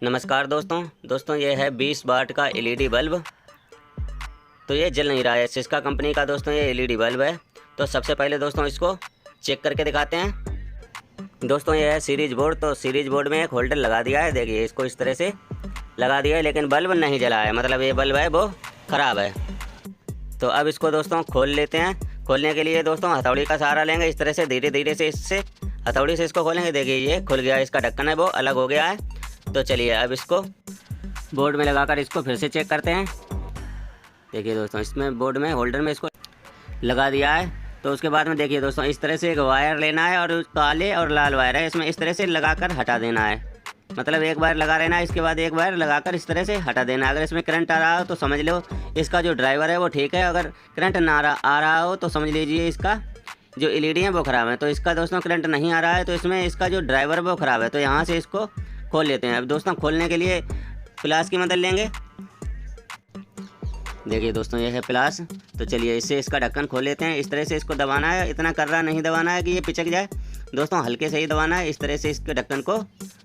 नमस्कार दोस्तों ये है 20 वाट का एलईडी बल्ब। तो ये जल नहीं रहा है। सिस्का कंपनी का दोस्तों ये एलईडी बल्ब है। तो सबसे पहले दोस्तों इसको चेक करके दिखाते हैं। दोस्तों ये है सीरीज बोर्ड। तो सीरीज बोर्ड में एक होल्डर लगा दिया है, देखिए इसको इस तरह से लगा दिया है, लेकिन बल्ब नहीं जला है, मतलब ये बल्ब है वो ख़राब है। तो अब इसको दोस्तों खोल लेते हैं। खोलने के लिए दोस्तों हथौड़ी का सहारा लेंगे, इस तरह से धीरे धीरे से इससे हथौड़ी से इसको खोलेंगे। देखिए ये खुल गया, इसका ढक्कन है वो अलग हो गया है। तो चलिए अब इसको बोर्ड में लगाकर इसको फिर से चेक करते हैं। देखिए दोस्तों इसमें बोर्ड में होल्डर में इसको लगा दिया है। तो उसके बाद में देखिए दोस्तों इस तरह से एक वायर लेना है, और काले और लाल वायर है, इसमें इस तरह से लगाकर हटा देना है। मतलब एक बार लगा लेना है, इसके बाद एक बार लगाकर इस तरह से हटा देना है। अगर इसमें करंट आ रहा हो तो समझ लो इसका जो ड्राइवर है वो ठीक है, अगर करंट ना आ रहा हो तो समझ लीजिए इसका जो एलईडी है वो ख़राब है। तो इसका दोस्तों करंट नहीं आ रहा है, तो इसमें इसका जो ड्राइवर है वो ख़राब है। तो यहाँ से इसको खोल लेते हैं। अब दोस्तों खोलने के लिए प्लास की मदद लेंगे। देखिए दोस्तों ये है प्लास। तो चलिए इससे इसका ढक्कन खोल लेते हैं। इस तरह से इसको दबाना है, इतना कर्रा नहीं दबाना है कि ये पिचक जाए दोस्तों, हल्के से ही दबाना है। इस तरह से इसके ढक्कन को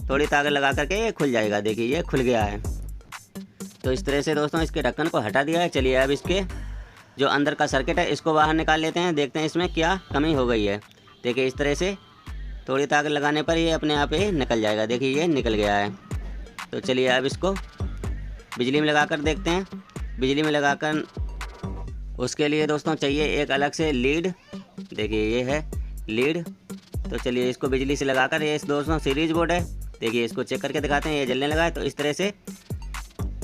थोड़ी ताकत लगा करके ये खुल जाएगा। देखिए ये खुल गया है। तो इस तरह से दोस्तों इसके ढक्कन को हटा दिया है। चलिए अब इसके जो अंदर का सर्किट है इसको बाहर निकाल लेते हैं, देखते हैं इसमें क्या कमी हो गई है। देखिए इस तरह से थोड़ी ताकत लगाने पर ये अपने आप ही निकल जाएगा। देखिए ये निकल गया है। तो चलिए अब इसको बिजली में लगाकर देखते हैं। बिजली में लगाकर उसके लिए दोस्तों चाहिए एक अलग से लीड। देखिए ये है लीड। तो चलिए इसको बिजली से लगाकर, ये दोस्तों सीरीज बोर्ड है, देखिए इसको चेक करके दिखाते हैं। ये जलने लगा है, तो इस तरह से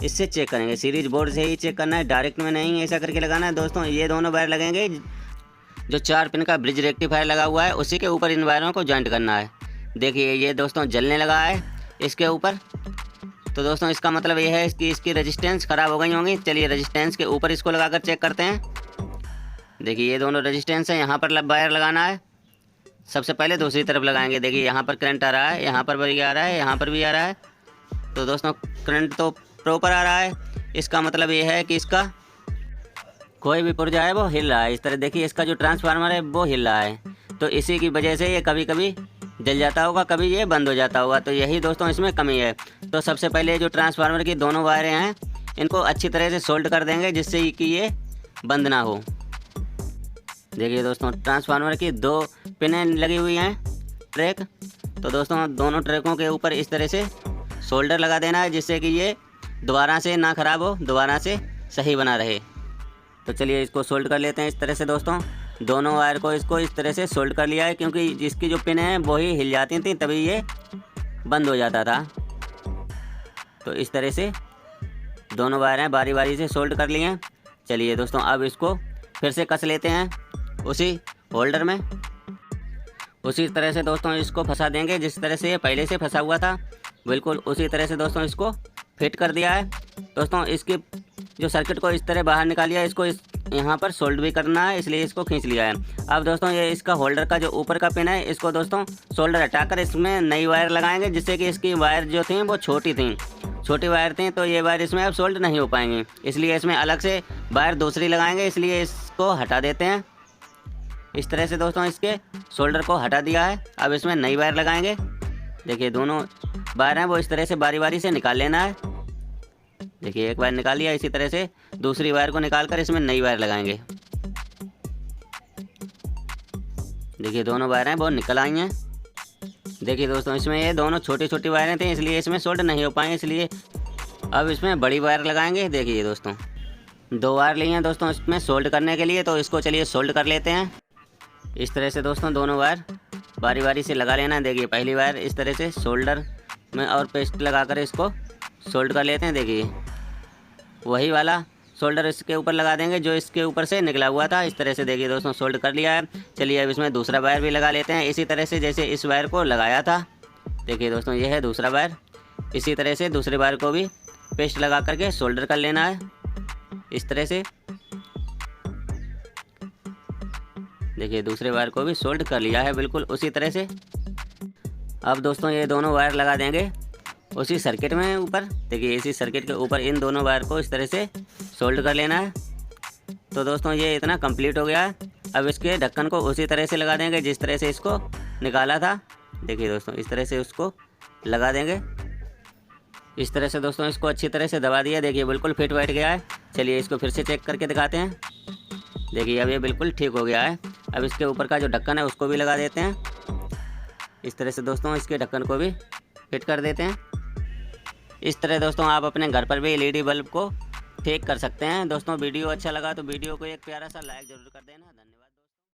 इससे चेक करेंगे। सीरीज बोर्ड से ही चेक करना है, डायरेक्ट में नहीं ऐसा करके लगाना है दोस्तों। ये दोनों वायर लगेंगे, जो 4 पिन का ब्रिज रेक्टिफायर लगा हुआ है उसी के ऊपर इन वायरों को जॉइंट करना है। देखिए ये दोस्तों जलने लगा है इसके ऊपर। तो दोस्तों इसका मतलब ये है कि इसकी रेजिस्टेंस ख़राब हो गई होंगी। चलिए रेजिस्टेंस के ऊपर इसको लगाकर चेक करते हैं। देखिए ये दोनों रेजिस्टेंस हैं, यहाँ पर वायर लगाना है। सबसे पहले दूसरी तरफ लगाएंगे। देखिए यहाँ पर करंट आ रहा है, यहाँ पर भी आ रहा है, यहाँ पर भी आ रहा है। तो दोस्तों करंट तो प्रॉपर आ रहा है, इसका मतलब ये है कि इसका कोई भी पुर्जा है वो हिल रहा है। इस तरह देखिए इसका जो ट्रांसफार्मर है वो हिल रहा है, तो इसी की वजह से ये कभी कभी जल जाता होगा, कभी ये बंद हो जाता होगा। तो यही दोस्तों इसमें कमी है। तो सबसे पहले जो ट्रांसफार्मर की दोनों वायरें हैं इनको अच्छी तरह से सोल्ड कर देंगे, जिससे कि ये बंद ना हो। देखिए दोस्तों ट्रांसफार्मर की 2 पिनें लगी हुई हैं, ट्रैक। तो दोस्तों दोनों ट्रैकों के ऊपर इस तरह से सोल्डर लगा देना है, जिससे कि ये दोबारा से ना ख़राब हो, दोबारा से सही बना रहे। तो चलिए इसको सोल्ड कर लेते हैं इस तरह से दोस्तों। दोनों वायर को इसको इस तरह से सोल्ड कर लिया है, क्योंकि जिसकी जो पिन है वही हिल जाती थी, तभी ये बंद हो जाता था। तो इस तरह से दोनों वायरें बारी बारी से सोल्ड कर लिए हैं। चलिए दोस्तों अब इसको फिर से कस लेते हैं उसी होल्डर में। उसी तरह से दोस्तों इसको फंसा देंगे जिस तरह से ये पहले से फंसा हुआ था, बिल्कुल उसी तरह से दोस्तों इसको फिट कर दिया है। दोस्तों इसकी जो सर्किट को इस तरह बाहर निकालिया, इसको यहाँ पर सोल्ड भी करना है, इसलिए इसको खींच लिया है। अब दोस्तों ये इसका होल्डर का जो ऊपर का पिन है, इसको दोस्तों सोल्डर हटाकर इसमें नई वायर लगाएंगे, जिससे कि इसकी वायर जो थी वो छोटी वायर थी, तो ये वायर इसमें अब सोल्ड नहीं हो पाएंगी। इसलिए इसमें अलग से वायर दूसरी लगाएंगे, इसलिए इसको हटा देते हैं। इस तरह से दोस्तों इसके सोल्डर को हटा दिया है। अब इसमें नई वायर लगाएंगे। देखिए दोनों वायर हैं वो इस तरह से बारी बारी से निकाल लेना है। देखिए एक वायर निकाल लिया, इसी तरह से दूसरी वायर को निकालकर इसमें नई वायर लगाएंगे। देखिए दोनों वायर हैं वो निकल आई हैं। देखिए दोस्तों इसमें ये दोनों छोटी छोटी वायरें थी, इसलिए इसमें सोल्ड नहीं हो पाए, इसलिए अब इसमें बड़ी वायर लगाएंगे। देखिए दोस्तों 2 वायर लिए हैं दोस्तों इसमें सोल्ड करने के लिए, तो इसको चलिए सोल्ड कर लेते हैं। इस तरह से दोस्तों दोनों वायर बारी बारी से लगा लेना है। देखिए पहली वायर इस तरह से शोल्डर में और पेस्ट लगाकर इसको सोल्ड कर लेते हैं। देखिए वही वाला शोल्डर इसके ऊपर लगा देंगे जो इसके ऊपर से निकला हुआ था। इस तरह से देखिए दोस्तों सोल्ड कर लिया है। चलिए अब इसमें दूसरा वायर भी लगा लेते हैं, इसी तरह से जैसे इस वायर को लगाया था। देखिए दोस्तों ये है दूसरा वायर। इसी तरह से दूसरे वायर को भी पेस्ट लगा करके सोल्डर कर लेना है इस तरह से। देखिए दूसरे वायर को भी सोल्ड कर लिया है बिल्कुल उसी तरह से। अब दोस्तों ये दोनों वायर लगा देंगे उसी सर्किट में ऊपर। देखिए इसी सर्किट के ऊपर इन दोनों वायर को इस तरह से सोल्ड कर लेना है। तो दोस्तों ये इतना कंप्लीट हो गया है। अब इसके ढक्कन को उसी तरह से लगा देंगे जिस तरह से इसको निकाला था। देखिए दोस्तों इस तरह से उसको लगा देंगे। इस तरह से दोस्तों इसको अच्छी तरह से दबा दिया, देखिए बिल्कुल फिट बैठ गया है। चलिए इसको फिर से चेक करके दिखाते हैं। देखिए अब ये बिल्कुल ठीक हो गया है। अब इसके ऊपर का जो ढक्कन है उसको भी लगा देते हैं। इस तरह से दोस्तों इसके ढक्कन को भी फिट कर देते हैं। इस तरह दोस्तों आप अपने घर पर भी LED बल्ब को ठीक कर सकते हैं। दोस्तों वीडियो अच्छा लगा तो वीडियो को एक प्यारा सा लाइक ज़रूर कर देना। धन्यवाद।